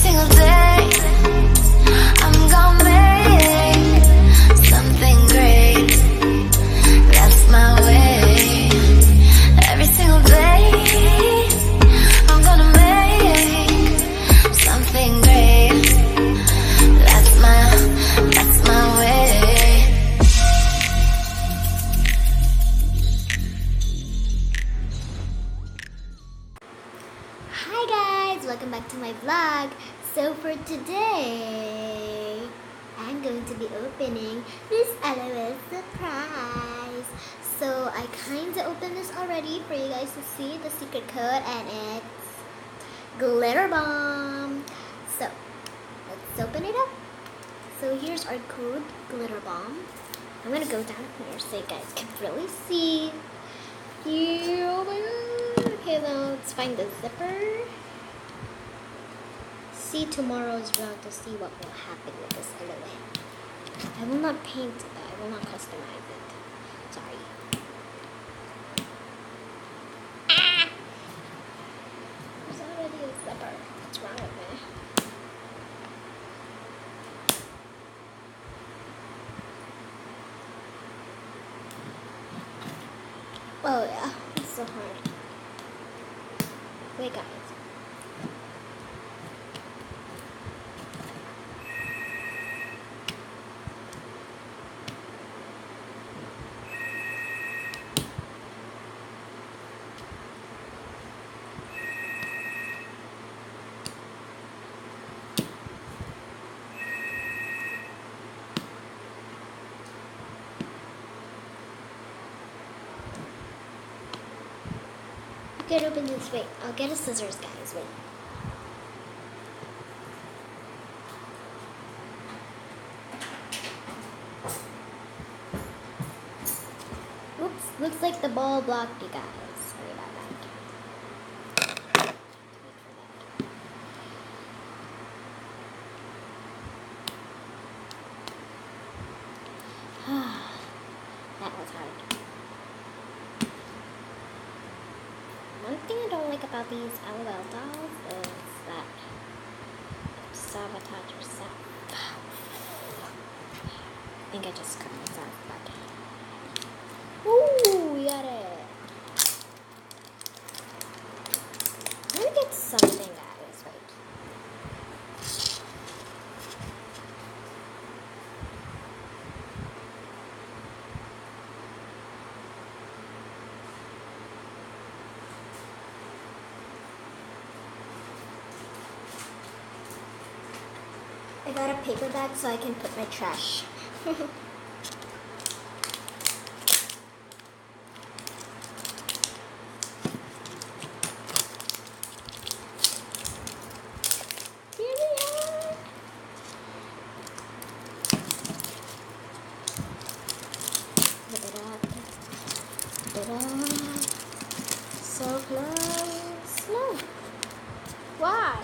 single day I'm gonna make something great. That's my way. Every single day I'm gonna make something great. That's my way. Hi guys, welcome back to my vlog. So for today, I'm going to be opening this LOL surprise. So I kinda opened this already for you guys to see the secret code, and it's glitter bomb. So let's open it up. So here's our code, glitter bomb. I'm gonna go down here so you guys can really see. Here, oh my god. Okay, now let's find the zipper. See tomorrow's vlog to see what will happen with this LOL. I will not paint it, I will not customize it. Sorry. Ah! There's already a zipper. What's wrong with me? Oh yeah, it's so hard. Wait guys. You can open this. Wait, I'll get a scissors, guys. Wait. Oops, looks like the ball blocked you guys. Sorry about that. That was hard. One thing I don't like about these LOL dolls is that you sabotage yourself. I think I just cut myself, but ooh, we got it. Let me get something, guys. Wait. I got a paper bag so I can put my trash. Here we are. Put it up. Put it up. So close. No. Why?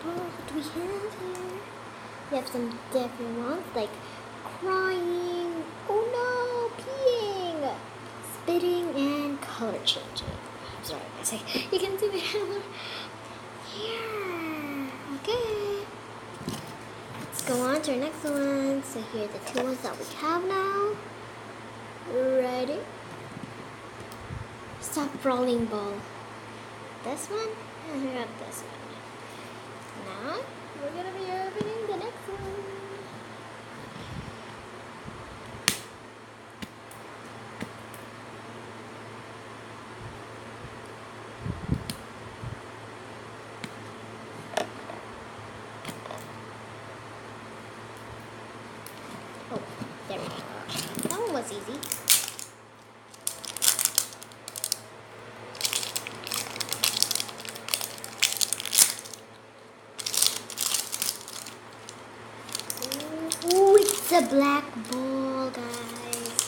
What do we have here? We have some different ones like crying, oh no, peeing, spitting, and color changing. I'm sorry, guys. You can see me here. Okay. Let's go on to our next one. So here are the two ones that we have now. Ready? Stop rolling ball. This one, and we have this one. Now, we're going to be opening the next one. Oh, there we go. That one was easy. Ooh, it's a black ball, guys.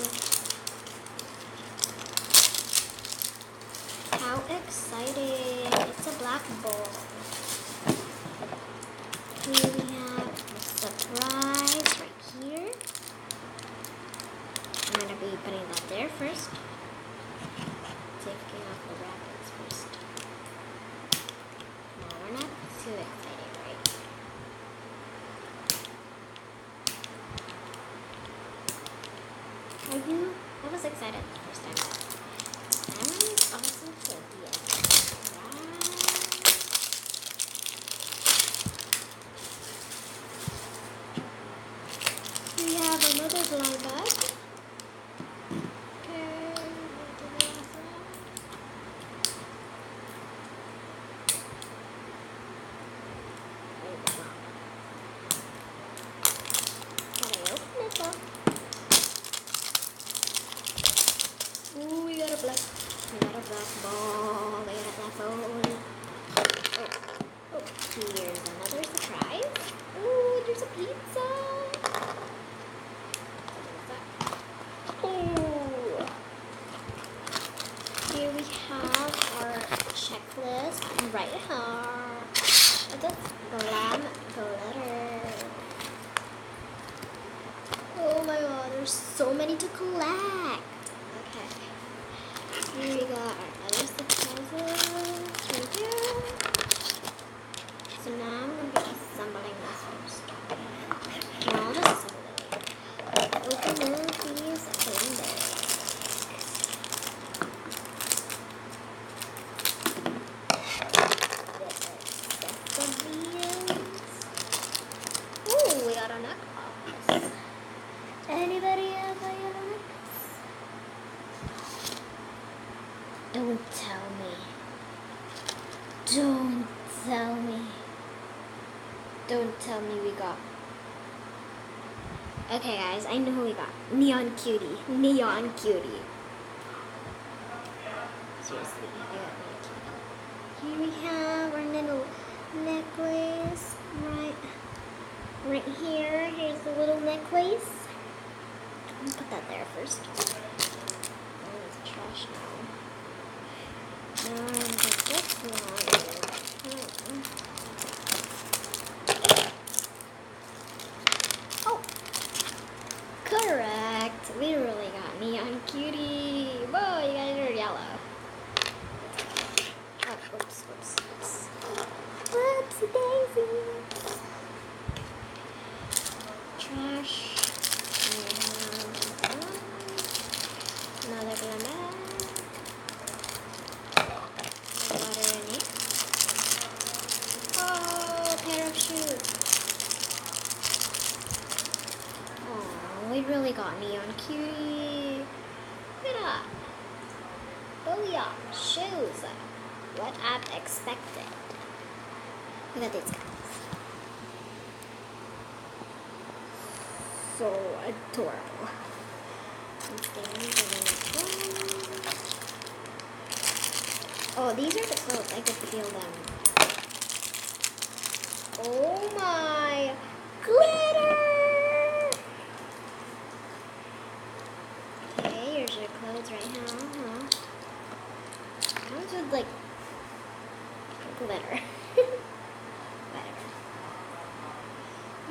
How exciting. It's a black ball. Here we have a surprise right here. I'm going to be putting that there first. Are you? I was excited the first time. I'm also good, yes. We have another blind bag. Okay. Can I open it though? Ooh, we got a black ball. We got a black ball. Oh, here's another surprise. Ooh, there's a pizza. Ooh. Here we have our checklist right here. That's glam glitter. Oh my god, there's so many to collect. Okay. Here we got our other surprises right here. So now I'm going to be assembling this first. No, I'll just assemble it later. Open up these cylinders. Ooh, we got a necklace. Anybody have a yellow necklace? Don't tell me. Don't tell me. Don't tell me we got. Okay, guys, I know who we got. Neon Cutie. Neon Cutie. Seriously, I got Neon Cutie. Here we have our little necklace. Right here. Here's the little necklace. I'm gonna put that there first. Oh, it's trash now. Now I'm gonna put this one. Oh, correct. We really got Neon Cutie. Whoa, you got your yellow. Oh, oops. Whoopsie daisy. Trash. Another glam bag. Water in it. Oh, a pair of shoes. Oh, we really got Neon Cutie. Look at that. Booyah, shoes. What I've expected. Look at these guys. So adorable. Oh, these are the clothes. I could feel them. Oh my glitter! Okay, here's your clothes right now. Comes with like glitter. Whatever.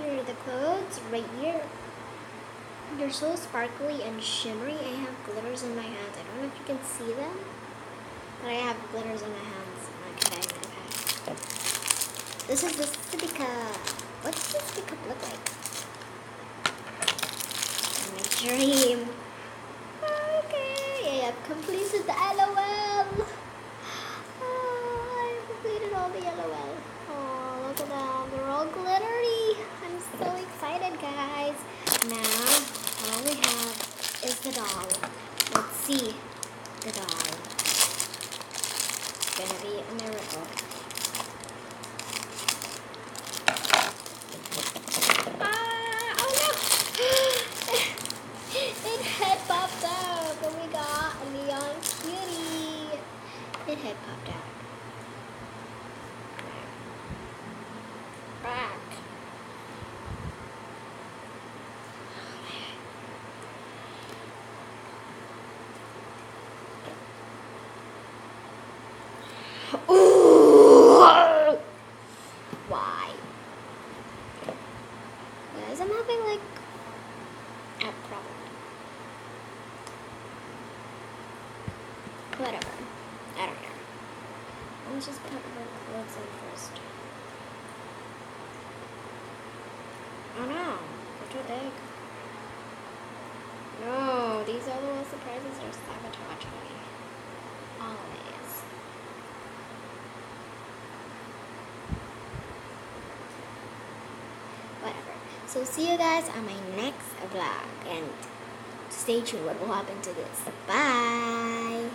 Here are the clothes right here. They're so sparkly and shimmery. I have glitters in my hands. I don't know if you can see them, but I have glitters in my hands. Okay. This is the sippy cup. What does the sippy cup look like? My dream. Okay, I've completed the LOL. I've completed all the LOL. Oh, look at them. They're all glittery. I'm so excited, guys. Now, all we have is the doll. Let's see the doll. It's gonna be a miracle. Oh no! It head popped out, and we got a Neon Cutie. It head popped out. Back. Ooh! Why? Guys, I'm having like a problem. Whatever. I don't care. Let's just put our clothes in first. Oh no, they're too big. No, these So see you guys on my next vlog, and stay tuned what will happen to this. Bye.